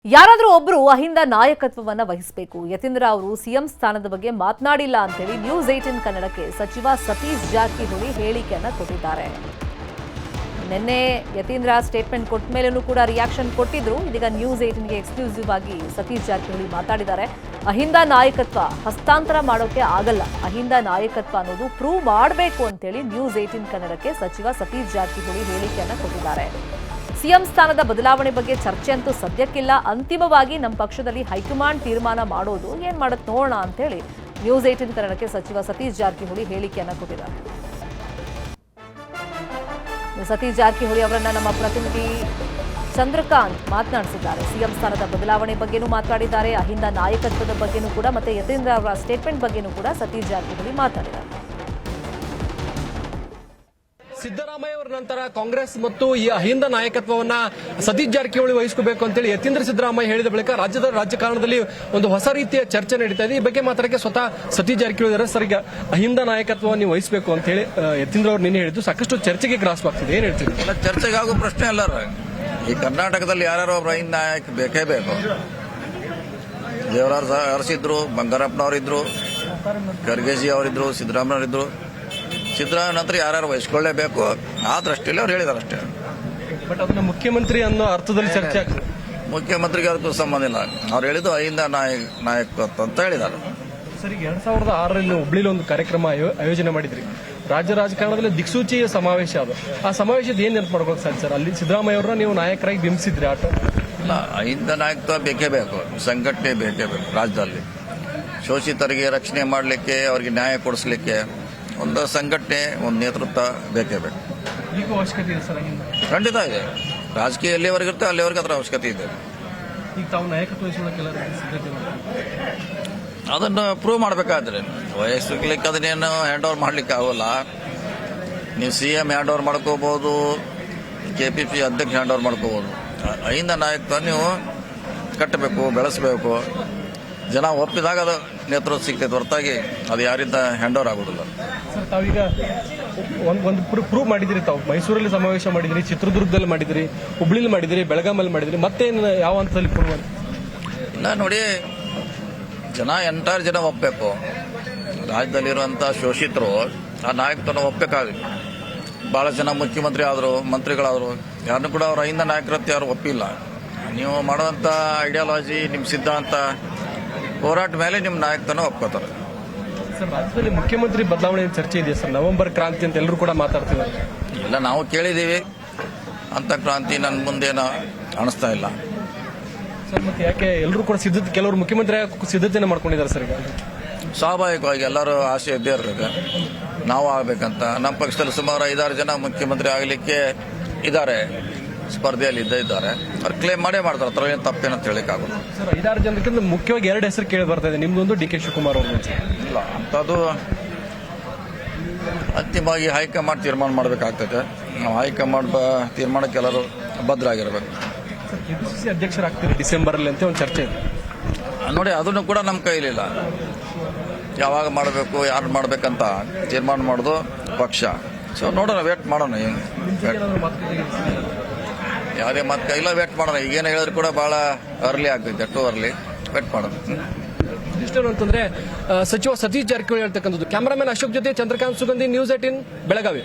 ಯಾರಾದರೂ ಒಬ್ಬರು ಅಹಿಂದ ನಾಯಕತ್ವವನ್ನು ವಹಿಸಬೇಕು. ಯತೀಂದ್ರ ಅವರು ಸಿಎಂ ಸ್ಥಾನದ ಬಗ್ಗೆ ಮಾತನಾಡಿಲ್ಲ ಅಂತೇಳಿ ನ್ಯೂಸ್ 18 ಕನ್ನಡಕ್ಕೆ ಸಚಿವ ಸತೀಶ್ ಜಾರಕಿಹೊಳಿ ಹೇಳಿಕೆಯನ್ನು ಕೊಟ್ಟಿದ್ದಾರೆ. ನಿನ್ನೆ ಯತೀಂದ್ರ ಸ್ಟೇಟ್ಮೆಂಟ್ ಕೊಟ್ಟ ಮೇಲೂ ಕೂಡ ರಿಯಾಕ್ಷನ್ ಕೊಟ್ಟಿದ್ರು. ಇದೀಗ ನ್ಯೂಸ್ 18ಗೆ ಎಕ್ಸ್ಕ್ಲೂಸಿವ್ ಆಗಿ ಸತೀಶ್ ಜಾರಕಿಹೊಳಿ ಮಾತಾಡಿದ್ದಾರೆ. ಅಹಿಂದ ನಾಯಕತ್ವ ಹಸ್ತಾಂತರ ಮಾಡೋಕೆ ಆಗಲ್ಲ, ಅಹಿಂದ ನಾಯಕತ್ವ ಅನ್ನೋದು ಪ್ರೂವ್ ಮಾಡಬೇಕು ಅಂತೇಳಿ ನ್ಯೂಸ್ 18 ಕನ್ನಡಕ್ಕೆ ಸಚಿವ ಸತೀಶ್ ಜಾರಕಿಹೊಳಿ ಹೇಳಿಕೆಯನ್ನು ಕೊಟ್ಟಿದ್ದಾರೆ. ಸಿಎಂ ಸ್ಥಾನದ ಬದಲಾವಣೆ ಬಗ್ಗೆ ಚರ್ಚೆ ಅಂತೂ ಸದ್ಯಕ್ಕಿಲ್ಲ. ಅಂತಿಮವಾಗಿ ನಮ್ಮ ಪಕ್ಷದಲ್ಲಿ ಹೈಕಮಾಂಡ್ ತೀರ್ಮಾನ ಮಾಡೋದು ಏನ್ ಮಾಡುತ್ತೆ ನೋಡೋಣ ಅಂತೇಳಿ ನ್ಯೂಸ್ 18 ಕನ್ನಡಕ್ಕೆ ಸಚಿವ ಸತೀಶ್ ಜಾರಕಿಹೊಳಿ ಹೇಳಿಕೆಯನ್ನು ಕೊಟ್ಟಿದ್ದಾರೆ. ಸತೀಶ್ ಜಾರಕಿಹೊಳಿ ಅವರನ್ನ ನಮ್ಮ ಪ್ರತಿನಿಧಿ ಚಂದ್ರಕಾಂತ್ ಮಾತನಾಡಿಸಿದ್ದಾರೆ. ಸಿಎಂ ಸ್ಥಾನದ ಬದಲಾವಣೆ ಬಗ್ಗೆನೂ ಮಾತನಾಡಿದ್ದಾರೆ, ಅಹಿಂದ ನಾಯಕತ್ವದ ಬಗ್ಗೆನೂ ಕೂಡ, ಮತ್ತೆ ಯತೀಂದ್ರ ಅವರ ಸ್ಟೇಟ್ಮೆಂಟ್ ಬಗ್ಗೆನೂ ಕೂಡ ಸತೀಶ್ ಜಾರಕಿಹೊಳಿ ಮಾತನಾಡಿದ್ದಾರೆ. ಸಿದ್ದರಾಮಯ್ಯ ಅವರ ನಂತರ ಕಾಂಗ್ರೆಸ್ ಮತ್ತು ಈ ಅಹಿಂದ ನಾಯಕತ್ವವನ್ನ ಸತೀಶ್ ಜಾರಕಿಹೊಳಿ ವಹಿಸಬೇಕು ಅಂತೇಳಿ ಯತೀಂದ್ರ ಸಿದ್ದರಾಮಯ್ಯ ಹೇಳಿದ ಬಳಿಕ ರಾಜ್ಯದ ರಾಜಕಾರಣದಲ್ಲಿ ಒಂದು ಹೊಸ ರೀತಿಯ ಚರ್ಚೆ ನಡೀತಾ ಇದೆ. ಈ ಬಗ್ಗೆ ಮಾತಾಡಕ್ಕೆ ಸ್ವತಃ ಸತೀಶ್ ಜಾರಕಿಹೊಳಿ ಸರ್, ಈಗ ಅಹಿಂದ ನಾಯಕತ್ವವನ್ನು ನೀವು ವಹಿಸಬೇಕು ಅಂತ ಹೇಳಿ ಯತೀಂದ್ರ ಅವರು ನಿನ್ನೆ ಹೇಳಿದ್ದು ಸಾಕಷ್ಟು ಚರ್ಚೆಗೆ ಗ್ರಾಸವಾಗ್ತಿದೆ. ಏನ್ ಹೇಳ್ತೀವಿ? ಚರ್ಚೆಗೆ ಆಗೋ ಪ್ರಶ್ನೆ ಅಲ್ಲ. ಈ ಕರ್ನಾಟಕದಲ್ಲಿ ಯಾರು ಒಬ್ಬ ಅಹಿಂದ ನಾಯಕ ಬೇಕೇ ಬೇಕು. ದೇವರಾಜ್ ಅರಸಿದ್ರು, ಬಂಗಾರಪ್ಪನವರಿದ್ರು, ಖರ್ಗೆಜಿ ಅವರಿದ್ರು, ಸಿದ್ದರಾಮಯ್ಯವರಿದ್ರು. ಸಿದ್ದರಾಮಯ್ಯ ನಂತರ ಯಾರು ವಹಿಸ್ಕೊಳ್ಳೇಬೇಕು ಆ ದೃಷ್ಟಿಯಲ್ಲಿ ಅವ್ರು ಹೇಳಿದಾರೆ ಅಷ್ಟೇ. ಬಟ್ ಅದನ್ನ ಮುಖ್ಯಮಂತ್ರಿ ಅನ್ನೋ ಅರ್ಥದಲ್ಲಿ ಚರ್ಚೆ ಆಗ್ತದೆ. ಮುಖ್ಯಮಂತ್ರಿಗೆ ಅದಕ್ಕೂ ಸಂಬಂಧ ಇಲ್ಲ. ಅವ್ರು ಹೇಳಿದ್ದು ಅಹಿಂದ ನಾಯಕತ್ವ ಅಂತ ಹೇಳಿದ್ದಾರೆ. ಸರ್, 2006ರಲ್ಲಿ ಹುಬ್ಳಿಲಿ ಒಂದು ಕಾರ್ಯಕ್ರಮ ಆಯೋಜನೆ ಮಾಡಿದ್ರಿ. ರಾಜ್ಯ ರಾಜಕಾರಣದಲ್ಲಿ ದಿಕ್ಸೂಚಿ ಸಮಾವೇಶ ಅದು. ಆ ಸಮಾವೇಶದ ಏನ್ ನೆನಪು ಮಾಡ್ಬೇಕು ಸರ್? ಅಲ್ಲಿ ಸಿದ್ದರಾಮಯ್ಯ ಅವ್ರನ್ನ ನೀವು ನಾಯಕರಾಗಿ ಬಿಂಬಿಸಿದ್ರಿ. ಆಟ ಇಲ್ಲ, ಅಹಿಂದ ನಾಯಕತ್ವ ಬೇಕೇ ಬೇಕು, ಸಂಘಟನೆ ಬೇಕೇ ಬೇಕು. ರಾಜ್ಯದಲ್ಲಿ ಶೋಷಿತರಿಗೆ ರಕ್ಷಣೆ ಮಾಡಲಿಕ್ಕೆ, ಅವರಿಗೆ ನ್ಯಾಯ ಕೊಡಿಸ್ಲಿಕ್ಕೆ ಒಂದು ಸಂಘಟನೆ, ಒಂದು ನೇತೃತ್ವ ಬೇಕೇ ಬೇಕು. ಈಗ ಅವಶ್ಯಕತೆ ಇದೆ ಸರ್? ಖಂಡಿತ ಇದೆ. ರಾಜಕೀಯ ಎಲ್ಲಿವರೆಗಿರುತ್ತೆ ಅಲ್ಲಿವರೆಗೆ ಅದರ ಅವಶ್ಯಕತೆ ಇದೆ. ಈಗ ತಾವು ನಾಯಕತ್ವ ಅದನ್ನು ಪ್ರೂವ್ ಮಾಡಬೇಕಾದ್ರೆ ವಹಿಸ್ಲಿಕ್ಕೆ ಅದನ್ನೇನು ಹ್ಯಾಂಡ್ ಓವರ್ ಮಾಡ್ಲಿಕ್ಕೆ ಆಗೋಲ್ಲ. ನೀವು CM ಹ್ಯಾಂಡ್ ಓವರ್ ಮಾಡ್ಕೋಬಹುದು, KPC ಅಧ್ಯಕ್ಷ ಹ್ಯಾಂಡ್ ಓವರ್ ಮಾಡ್ಕೋಬಹುದು. ಅಹಿಂದ ನಾಯಕತ್ವ ನೀವು ಕಟ್ಟಬೇಕು, ಬೆಳೆಸಬೇಕು. ಜನ ಒಪ್ಪಿದಾಗ ಅದು ನೇತೃತ್ವ ಸಿಗ್ತೈತೆ, ಹೊರತಾಗಿ ಅದು ಯಾರಿಂದ ಹ್ಯಾಂಡ್ ಓವರ್ ಆಗೋದಿಲ್ಲ. ಸರ್, ತಾವೀಗ ಒಂದು ಪ್ರೂವ್ ಮಾಡಿದಿರಿ. ತಾವು ಮೈಸೂರಲ್ಲಿ ಸಮಾವೇಶ ಮಾಡಿದಿರಿ, ಚಿತ್ರದುರ್ಗದಲ್ಲಿ ಮಾಡಿದಿರಿ, ಹುಬ್ಳಿಲಿ ಮಾಡಿದಿರಿ, ಬೆಳಗಾಮಲ್ಲಿ ಮಾಡಿದಿರಿ. ಮತ್ತೆ ಯಾವ ಹಂತದಲ್ಲಿ ಪ್ರೂವ್ ಮಾಡಿ? ಇಲ್ಲ ನೋಡಿ, ಎಂಟೈರ್ ಜನ ಒಪ್ಪಬೇಕು. ರಾಜ್ಯದಲ್ಲಿರುವಂಥ ಶೋಷಿತರು ಆ ನಾಯಕತ್ವನ ಒಪ್ಪಬೇಕಾಗುತ್ತೆ. ಭಾಳ ಜನ ಮುಖ್ಯಮಂತ್ರಿ ಆದರು, ಮಂತ್ರಿಗಳಾದರು, ಯಾರನ್ನೂ ಕೂಡ ಅವ್ರ ಅಹಿಂದ ನಾಯಕತ್ವ ಯಾರು ಒಪ್ಪಿಲ್ಲ. ನೀವು ಮಾಡುವಂಥ ಐಡಿಯಾಲಜಿ, ನಿಮ್ಮ ಸಿದ್ಧಾಂತ, ಹೋರಾಟ ಮೇಲೆ ನಿಮ್ಮ ನಾಯಕತ್ವನ ಒಪ್ಕೋತಾರೆ. ಸರ್, ರಾಜ್ಯದಲ್ಲಿ ಮುಖ್ಯಮಂತ್ರಿ ಬದಲಾವಣೆ ಚರ್ಚೆ ಇದೆ ಸರ್. ನವೆಂಬರ್ ಕ್ರಾಂತಿ ಅಂತ ಎಲ್ಲರೂ ಕೂಡ ಮಾತಾಡ್ತಿದ್ದಾರೆ. ಇಲ್ಲ, ನಾವು ಕೇಳಿದ್ದೀವಿ. ಅಂತ ಕ್ರಾಂತಿ ನನ್ನ ಮುಂದೇನೋ ಅನಿಸ್ತಾ ಇಲ್ಲ ಸರ್. ಮತ್ತೆ ಯಾಕೆ ಎಲ್ಲರೂ ಕೂಡ ಕೆಲವರು ಮುಖ್ಯಮಂತ್ರಿ ಸಿದ್ಧತೆಯನ್ನು ಮಾಡ್ಕೊಂಡಿದ್ದಾರೆ ಸರ್? ಈಗ ಸ್ವಾಭಾವಿಕವಾಗಿ ಎಲ್ಲರೂ ಆಸೆ ಇದ್ದೇ ಇರ್ತದೆ, ನಾವು ಆಗಬೇಕಂತ. ನಮ್ಮ ಪಕ್ಷದಲ್ಲಿ ಸುಮಾರು 5-6 ಜನ ಮುಖ್ಯಮಂತ್ರಿ ಆಗಲಿಕ್ಕೆ ಇದ್ದಾರೆ, ಸ್ಪರ್ಧೆಯಲ್ಲಿ ಇದ್ದಾರೆ. ಅವ್ರು ಕ್ಲೇಮ್ ಮಾಡೇ ಮಾಡ್ತಾರೆ. ಅದ್ರ ಏನು ತಪ್ಪೇನಂತ ಹೇಳಕ್ಕಾಗಲ್ಲ ಸರ್. 5-6 ಜನಕ್ಕಿಂತ ಮುಖ್ಯವಾಗಿ 2 ಹೆಸರು ಕೇಳಿ ಬರ್ತಾ ಇದೆ. ನಿಮ್ದೊಂದು, DK ಶಿವಕುಮಾರ್ ಅವರು. ಇಲ್ಲ, ಅಂಥದ್ದು ಅಂತಿಮವಾಗಿ ಹೈಕಮಾಂಡ್ ತೀರ್ಮಾನ ಮಾಡಬೇಕಾಗ್ತದೆ. ನಾವು ಹೈಕಮಾಂಡ್ ತೀರ್ಮಾನಕ್ಕೆ ಎಲ್ಲರೂ ಬದ್ಧರಾಗಿರ್ಬೇಕು. KPCC ಅಧ್ಯಕ್ಷರಾಗ್ತೀರಿ ಡಿಸೆಂಬರಲ್ಲಿ ಅಂತ ಒಂದು ಚರ್ಚೆ ಇದೆ ನೋಡಿ. ಅದನ್ನು ಕೂಡ ನಮ್ಮ ಕೈಲಿಲ್ಲ. ಯಾವಾಗ ಮಾಡಬೇಕು, ಯಾರು ಮಾಡಬೇಕಂತ ತೀರ್ಮಾನ ಮಾಡೋದು ಪಕ್ಷ. ಸೊ ನೋಡೋಣ, ವೇಟ್ ಮಾಡೋಣ. ಯಾವುದೇ ಮಾತು ಕೈಲ ವೇಟ್ ಮಾಡೋಣ. ಈಗೇನು ಹೇಳಿದ್ರು ಕೂಡ ಬಹಳ ಅರ್ಲಿ ಆಗ್ತೈತೆ, ಟು ಅರ್ಲಿ. ವೇಟ್ ಮಾಡೋಣ. ಇಷ್ಟೇನು ಅಂತಂದ್ರೆ ಸಚಿವ ಸತೀಶ್ ಜಾರಕಿಹೊಳಿ ಹೇಳ್ತಕ್ಕಂಥದ್ದು. ಕ್ಯಾಮರಾಮನ್ ಅಶೋಕ್ ಜೊತೆ ಚಂದ್ರಕಾಂತ್ ಸುಗಂಧಿ, ನ್ಯೂಸ್ 18 ಬೆಳಗಾವಿ.